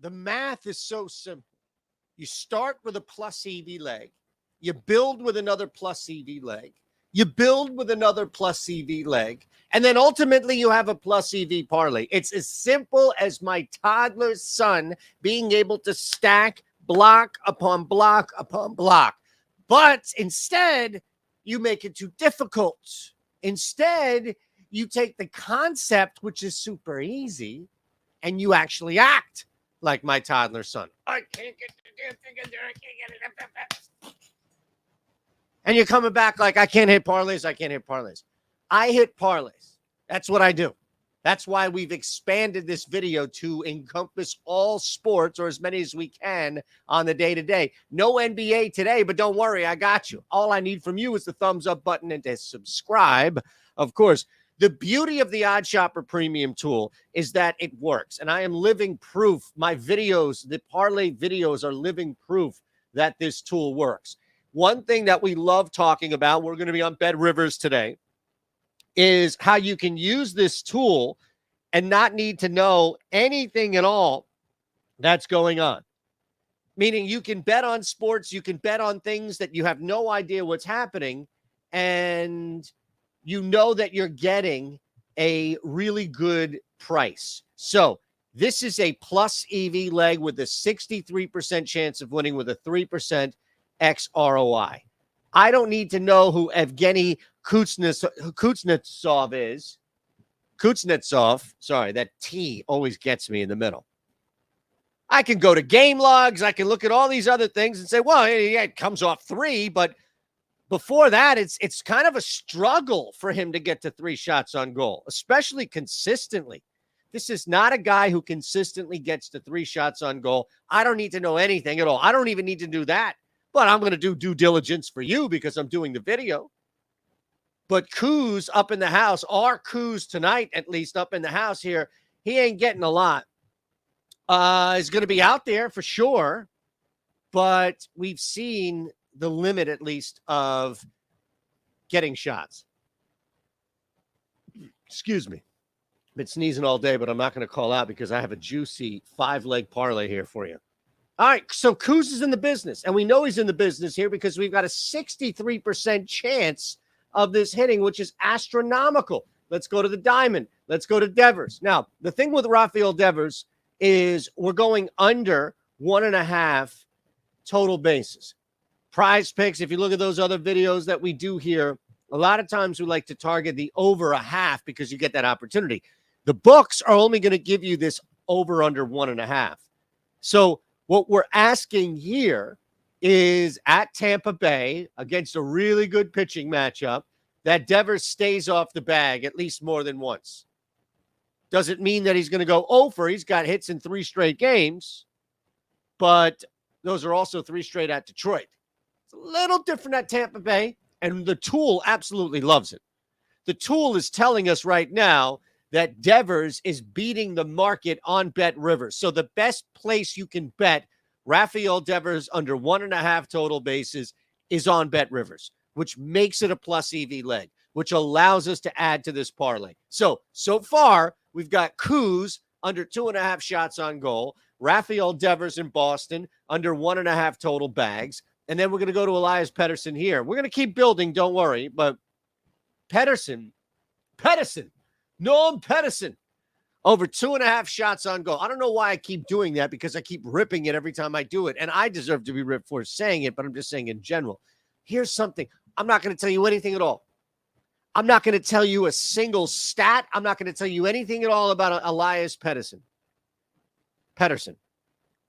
The math is so simple. You start with a plus EV leg. You build with another plus EV leg. You build with another plus EV leg. And then ultimately you have a plus EV parlay. It's as simple as my toddler's son being able to stack block upon block upon block. But instead, you make it too difficult. Instead, you take the concept, which is super easy, and you actually act like my toddler son. I can't get the damn thing in there. I can't get it. And you're coming back like, I can't hit parlays. I can't hit parlays. I hit parlays. That's what I do. That's why we've expanded this video to encompass all sports, or as many as we can on the day-to-day. No NBA today, but don't worry, I got you. All I need from you is the thumbs up button and to subscribe. Of course, the beauty of the OddsShopper Premium tool is that it works, and I am living proof. My videos, the parlay videos, are living proof that this tool works. One thing that we love talking about, we're going to be on Bet Rivers today, is how you can use this tool and not need to know anything at all that's going on. Meaning you can bet on sports, you can bet on things that you have no idea what's happening, and you know that you're getting a really good price. So this is a plus EV leg with a 63% chance of winning with a 3% XROI. I don't need to know who Evgeny Kuznetsov is. Kuznetsov, sorry, that T always gets me in the middle. I can go to game logs. I can look at all these other things and say, well, yeah, it comes off 3, but before that, it's kind of a struggle for him to get to 3 shots on goal, especially consistently. This is not a guy who consistently gets to 3 shots on goal. I don't need to know anything at all. I don't even need to do that. But I'm going to do due diligence for you because I'm doing the video. But Kuz up in the house, our Kuz tonight, at least up in the house here, he ain't getting a lot. He's going to be out there for sure. But we've seen the limit, at least, of getting shots. Excuse me. I've been sneezing all day, but I'm not going to call out because I have a juicy 5-leg parlay here for you. All right, so Kuz is in the business, and we know he's in the business here because we've got a 63% chance of this hitting, which is astronomical. Let's go to the diamond. Let's go to Devers. Now, the thing with Rafael Devers is we're going under 1.5 total bases. Prize picks, if you look at those other videos that we do here, a lot of times we like to target the over 1/2 because you get that opportunity. The books are only going to give you this over under 1.5. So what we're asking here is at Tampa Bay against a really good pitching matchup that Devers stays off the bag at least more than once. Doesn't mean that he's going to go over. He's got hits in 3 straight games, but those are also 3 straight at Detroit. It's a little different at Tampa Bay, and the tool absolutely loves it. The tool is telling us right now that Devers is beating the market on Bet Rivers. So the best place you can bet Rafael Devers under 1.5 total bases is on Bet Rivers, which makes it a plus EV leg, which allows us to add to this parlay. So far, we've got Kuz under 2.5 shots on goal, Rafael Devers in Boston under 1.5 total bags, and then we're going to go to Elias Pettersson here. We're going to keep building, don't worry, but Pettersson, Noam Pettersson, over 2.5 shots on goal. I don't know why I keep doing that because I keep ripping it every time I do it, and I deserve to be ripped for saying it, but I'm just saying in general. Here's something. I'm not going to tell you anything at all. I'm not going to tell you a single stat. I'm not going to tell you anything at all about Elias Pettersson.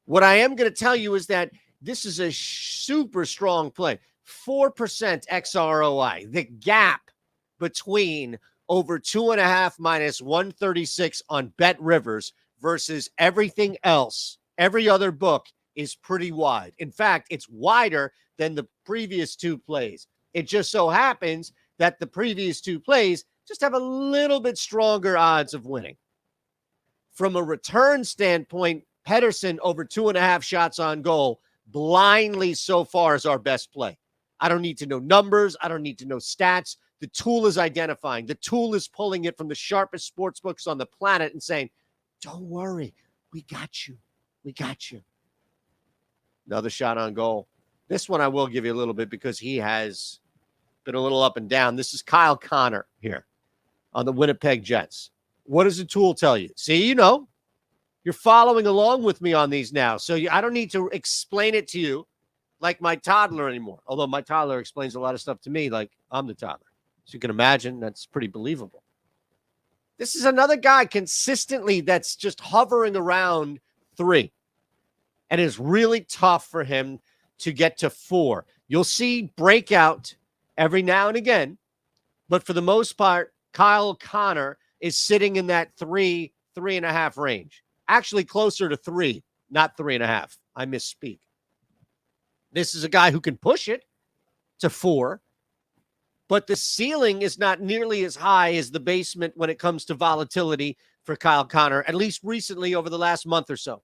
What I am going to tell you is that this is a super strong play. 4% XROI. The gap between over 2.5 minus 136 on Bet Rivers versus everything else, every other book, is pretty wide. In fact, it's wider than the previous 2 plays. It just so happens that the previous 2 plays just have a little bit stronger odds of winning. From a return standpoint, Pettersson over 2.5 shots on goal blindly so far is our best play. I don't need to know numbers. I don't need to know stats. The tool is identifying. The tool is pulling it from the sharpest sports books on the planet and saying, don't worry, we got you. We got you. Another shot on goal. This one I will give you a little bit because he has been a little up and down. This is Kyle Connor here on the Winnipeg Jets. What does the tool tell you? See, you know, you're following along with me on these now. So I don't need to explain it to you like my toddler anymore. Although my toddler explains a lot of stuff to me like I'm the toddler. So you can imagine that's pretty believable. This is another guy consistently that's just hovering around 3. And it's really tough for him to get to 4. You'll see breakout every now and again. But for the most part, Kyle Connor is sitting in that 3.5 range. Actually closer to 3, not 3.5. I misspeak. This is a guy who can push it to 4. But the ceiling is not nearly as high as the basement when it comes to volatility for Kyle Connor, at least recently over the last month or so.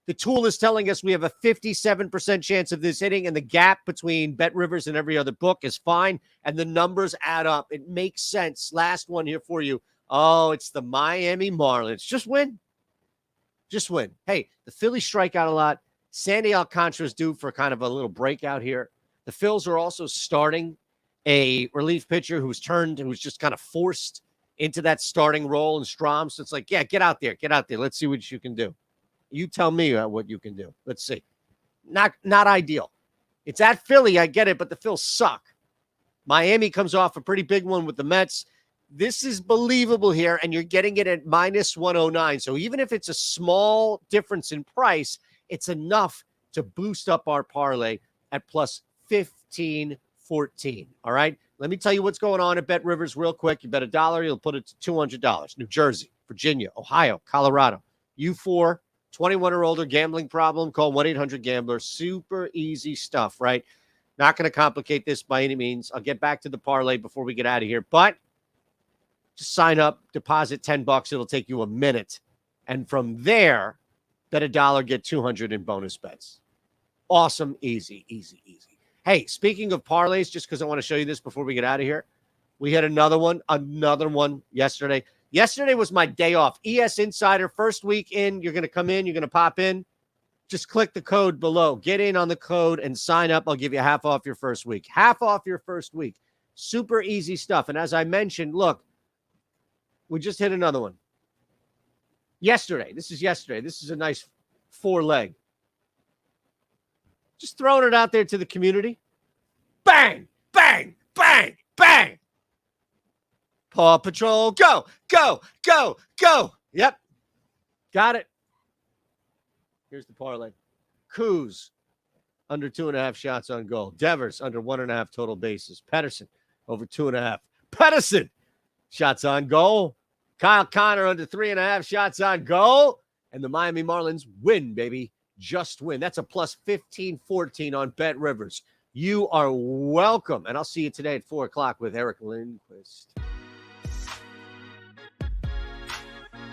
The tool is telling us we have a 57% chance of this hitting, and the gap between BetRivers and every other book is fine, and the numbers add up. It makes sense. Last one here for you. Oh, it's the Miami Marlins. Just win. Just win. Hey, the Phillies strike out a lot. Sandy Alcantara's due for kind of a little breakout here. The Phils are also starting a relief pitcher who's just kind of forced into that starting role in Strom. So it's like, yeah, get out there. Let's see what you can do. You tell me what you can do. Let's see. Not ideal. It's at Philly. I get it, but the Phils suck. Miami comes off a pretty big one with the Mets. This is believable here, and you're getting it at minus 109. So even if it's a small difference in price, it's enough to boost up our parlay at plus 1514. All right? Let me tell you what's going on at BetRivers real quick. You bet $1, you'll put it to $200. New Jersey, Virginia, Ohio, Colorado. U4, 21 or older, gambling problem, call 1-800-GAMBLER. Super easy stuff, right? Not going to complicate this by any means. I'll get back to the parlay before we get out of here, but just sign up, deposit $10. It'll take you a minute. And from there, bet $1, get 200 in bonus bets. Awesome, easy. Hey, speaking of parlays, just because I want to show you this before we get out of here, we had another one yesterday. Yesterday was my day off. ES Insider, first week in, you're going to come in, you're going to pop in. Just click the code below. Get in on the code and sign up. I'll give you half off your first week. Half off your first week. Super easy stuff. And as I mentioned, look, we just hit another one. Yesterday. This is a nice 4-leg. Just throwing it out there to the community. Bang, bang, bang, bang. Paw Patrol, go, go, go, go. Yep. Got it. Here's the parlay. Coos, under 2.5 shots on goal. Devers, under 1.5 total bases. Pedersen, over 2.5. Pedersen, shots on goal. Kyle Connor, under 3.5 shots on goal. And the Miami Marlins win, baby. Just win. That's a plus 1514 on BetRivers. You are welcome. And I'll see you today at 4 o'clock with Eric Lindquist.